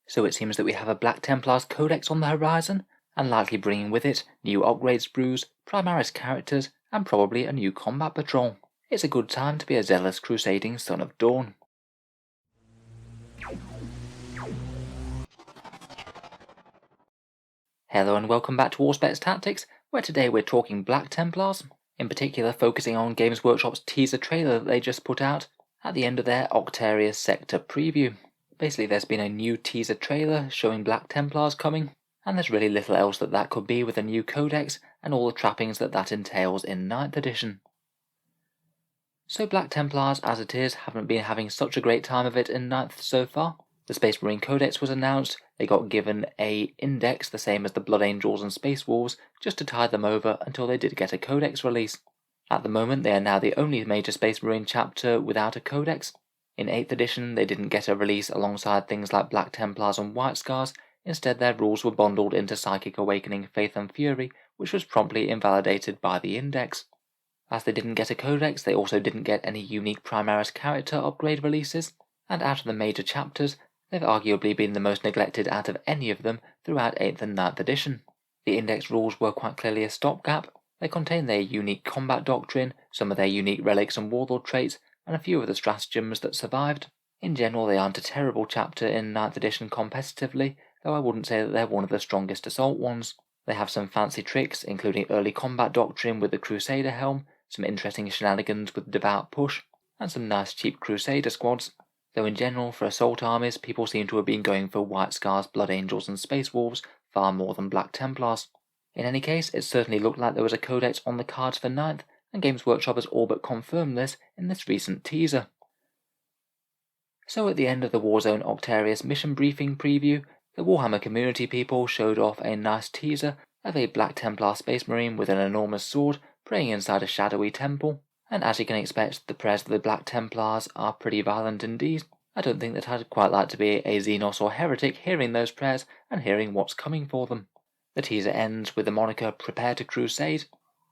So it seems that we have a Black Templars Codex on the horizon, and likely bringing with it new upgrade sprues, Primaris characters, and probably a new combat patrol. It's a good time to be a zealous crusading son of Dawn. Hello and welcome back to Auspex Tactics, where today we're talking Black Templars, in particular focusing on Games Workshop's teaser trailer that they just put out at the end of their Octarius sector preview. Basically, there's been a new teaser trailer showing Black Templars coming, and there's really little else that could be with a new codex and all the trappings that entails in 9th edition. So Black Templars, as it is, haven't been having such a great time of it in 9th so far. The Space Marine Codex was announced, they got given a index the same as the Blood Angels and Space Wolves, just to tide them over until they did get a codex release. At the moment they are now the only major Space Marine chapter without a codex. In 8th edition they didn't get a release alongside things like Black Templars and White Scars, instead their rules were bundled into Psychic Awakening, Faith and Fury, which was promptly invalidated by the index. As they didn't get a codex, they also didn't get any unique Primaris character upgrade releases, and out of the major chapters, they've arguably been the most neglected out of any of them throughout 8th and 9th edition. The index rules were quite clearly a stopgap. They contain their unique combat doctrine, some of their unique relics and warlord traits, and a few of the stratagems that survived. In general, they aren't a terrible chapter in 9th edition competitively, though I wouldn't say that they're one of the strongest assault ones. They have some fancy tricks, including early combat doctrine with the Crusader helm, some interesting shenanigans with Devout Push, and some nice cheap Crusader squads, though in general for assault armies people seem to have been going for White Scars, Blood Angels and Space Wolves far more than Black Templars. In any case, it certainly looked like there was a codex on the cards for 9th, and Games Workshop has all but confirmed this in this recent teaser. So at the end of the Warzone Octarius mission briefing preview, the Warhammer community people showed off a nice teaser of a Black Templar Space Marine with an enormous sword praying inside a shadowy temple, and as you can expect, the prayers of the Black Templars are pretty violent indeed. I don't think that I'd quite like to be a Xenos or heretic hearing those prayers and hearing what's coming for them. The teaser ends with the moniker "Prepare to Crusade,"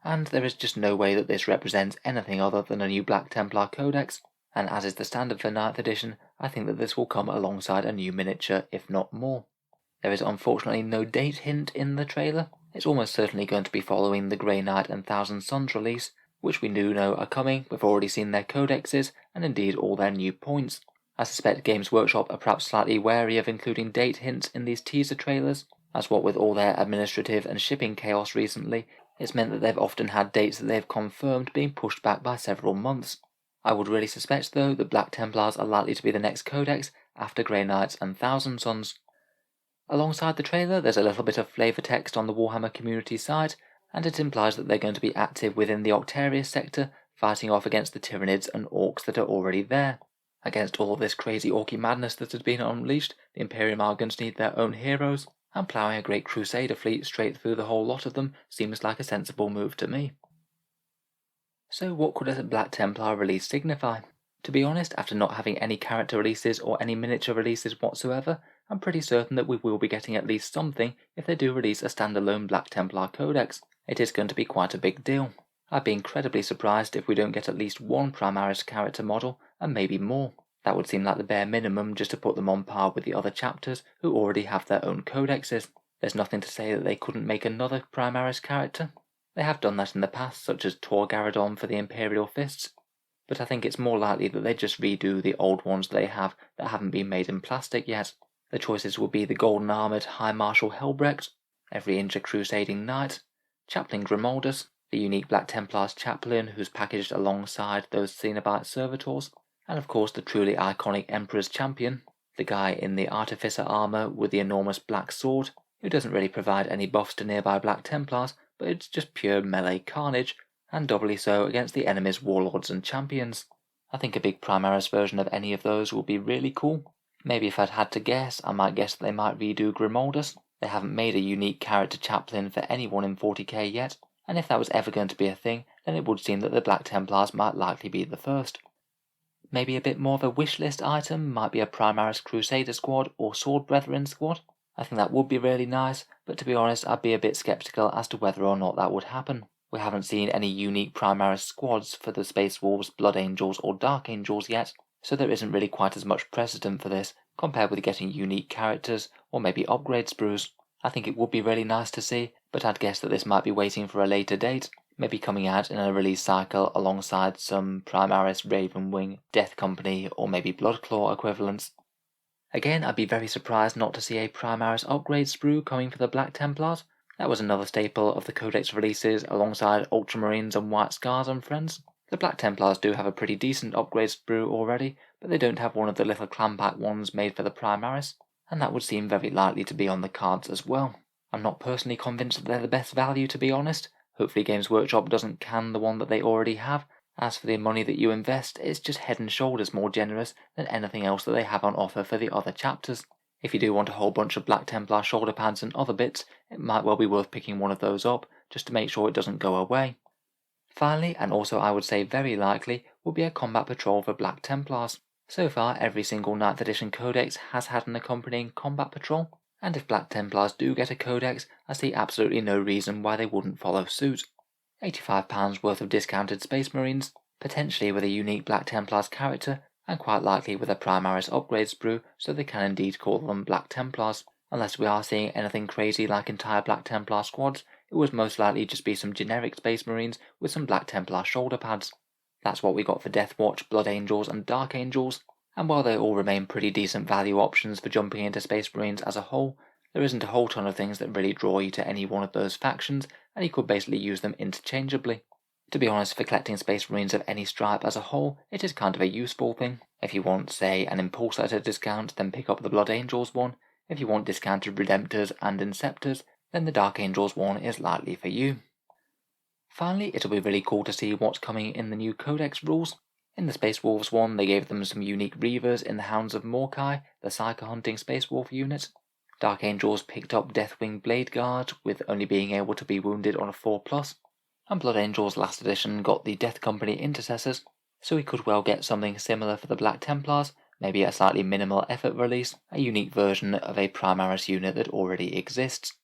and there is just no way that this represents anything other than a new Black Templar Codex, and as is the standard for 9th edition, I think that this will come alongside a new miniature, if not more. There is unfortunately no date hint in the trailer. It's almost certainly going to be following the Grey Knight and Thousand Suns release, which we do know are coming. We've already seen their codexes, and indeed all their new points. I suspect Games Workshop are perhaps slightly wary of including date hints in these teaser trailers, as what with all their administrative and shipping chaos recently, it's meant that they've often had dates that they've confirmed being pushed back by several months. I would really suspect though that Black Templars are likely to be the next codex after Grey Knights and Thousand Suns. Alongside the trailer there's a little bit of flavour text on the Warhammer community side, and it implies that they're going to be active within the Octarius sector, fighting off against the Tyranids and Orcs that are already there. Against all this crazy Orky madness that has been unleashed, the Imperium are going to need their own heroes, and ploughing a great Crusader fleet straight through the whole lot of them seems like a sensible move to me. So what could a Black Templar release signify? To be honest, after not having any character releases or any miniature releases whatsoever, I'm pretty certain that we will be getting at least something if they do release a standalone Black Templar Codex. It is going to be quite a big deal. I'd be incredibly surprised if we don't get at least one Primaris character model, and maybe more. That would seem like the bare minimum just to put them on par with the other chapters who already have their own codexes. There's nothing to say that they couldn't make another Primaris character. They have done that in the past, such as Tor Garadon for the Imperial Fists, but I think it's more likely that they just redo the old ones they have that haven't been made in plastic yet. The choices would be the Golden Armoured High Marshal Helbrecht, every inch a Crusading Knight, Chaplain Grimaldus, the unique Black Templars Chaplain who's packaged alongside those Cenobite Servitors, and of course the truly iconic Emperor's Champion, the guy in the Artificer armour with the enormous black sword, who doesn't really provide any buffs to nearby Black Templars, but it's just pure melee carnage, and doubly so against the enemy's warlords and champions. I think a big Primaris version of any of those will be really cool. Maybe if I'd had to guess, I might guess that they might redo Grimaldus. They haven't made a unique character chaplain for anyone in 40k yet, and if that was ever going to be a thing, then it would seem that the Black Templars might likely be the first. Maybe a bit more of a wish list item might be a Primaris Crusader squad or Sword Brethren squad. I think that would be really nice, but to be honest I'd be a bit skeptical as to whether or not that would happen. We haven't seen any unique Primaris squads for the Space Wolves, Blood Angels or Dark Angels yet, so there isn't really quite as much precedent for this compared with getting unique characters or maybe upgrade sprues. I think it would be really nice to see, but I'd guess that this might be waiting for a later date, maybe coming out in a release cycle alongside some Primaris, Ravenwing, Death Company, or maybe Bloodclaw equivalents. Again, I'd be very surprised not to see a Primaris upgrade sprue coming for the Black Templars. That was another staple of the Codex releases alongside Ultramarines and White Scars and friends. The Black Templars do have a pretty decent upgrade sprue already, but they don't have one of the little clan pack ones made for the Primaris, and that would seem very likely to be on the cards as well. I'm not personally convinced that they're the best value, to be honest. Hopefully Games Workshop doesn't can the one that they already have. As for the money that you invest, it's just head and shoulders more generous than anything else that they have on offer for the other chapters. If you do want a whole bunch of Black Templar shoulder pads and other bits, it might well be worth picking one of those up, just to make sure it doesn't go away. Finally, and also I would say very likely, will be a combat patrol for Black Templars. So far, every single 9th edition codex has had an accompanying combat patrol, and if Black Templars do get a codex, I see absolutely no reason why they wouldn't follow suit. £85 worth of discounted Space Marines, potentially with a unique Black Templars character, and quite likely with a Primaris upgrade sprue, so they can indeed call them Black Templars. Unless we are seeing anything crazy like entire Black Templar squads, it would most likely just be some generic Space Marines with some Black Templar shoulder pads. That's what we got for Deathwatch, Blood Angels and Dark Angels, and while they all remain pretty decent value options for jumping into Space Marines as a whole, there isn't a whole ton of things that really draw you to any one of those factions, and you could basically use them interchangeably. To be honest, for collecting Space Marines of any stripe as a whole, it is kind of a useful thing. If you want, say, an Impulsor at a discount, then pick up the Blood Angels one. If you want discounted Redemptors and Inceptors, then the Dark Angels one is likely for you. Finally, it'll be really cool to see what's coming in the new Codex rules. In the Space Wolves one, they gave them some unique Reavers in the Hounds of Morkai, the Psyker hunting Space Wolf unit. Dark Angels picked up Deathwing Blade Guard, with only being able to be wounded on a 4+, and Blood Angels last edition got the Death Company Intercessors, so we could well get something similar for the Black Templars, maybe a slightly minimal effort release, a unique version of a Primaris unit that already exists.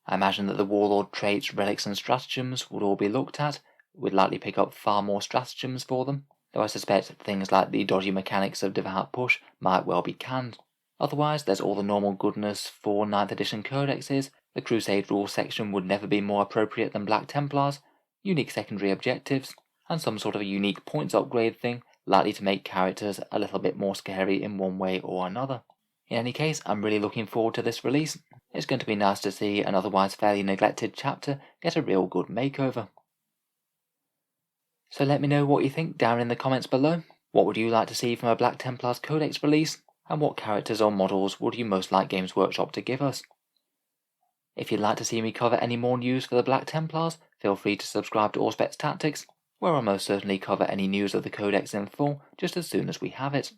I imagine that the Warlord traits, relics and stratagems would all be looked at. We'd likely pick up far more stratagems for them, though I suspect things like the dodgy mechanics of Devout Push might well be canned. Otherwise, there's all the normal goodness for 9th edition codexes. The Crusade rules section would never be more appropriate than Black Templars, unique secondary objectives, and some sort of a unique points upgrade thing, likely to make characters a little bit more scary in one way or another. In any case, I'm really looking forward to this release. It's going to be nice to see an otherwise fairly neglected chapter get a real good makeover. So let me know what you think down in the comments below. What would you like to see from a Black Templars Codex release? And what characters or models would you most like Games Workshop to give us? If you'd like to see me cover any more news for the Black Templars, feel free to subscribe to Auspex Tactics, where I'll most certainly cover any news of the Codex in full just as soon as we have it.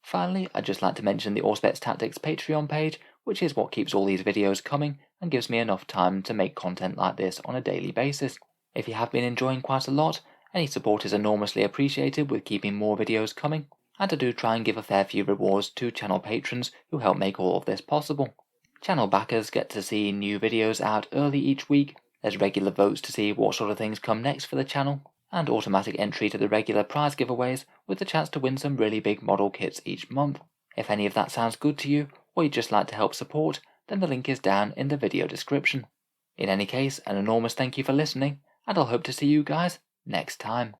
Finally, I'd just like to mention the Auspex Tactics Patreon page, which is what keeps all these videos coming and gives me enough time to make content like this on a daily basis. If you have been enjoying quite a lot, any support is enormously appreciated with keeping more videos coming, and I do try and give a fair few rewards to channel patrons who help make all of this possible. Channel backers get to see new videos out early each week, there's regular votes to see what sort of things come next for the channel, and automatic entry to the regular prize giveaways with the chance to win some really big model kits each month. If any of that sounds good to you, or you'd just like to help support, then the link is down in the video description. In any case, an enormous thank you for listening, and I'll hope to see you guys next time.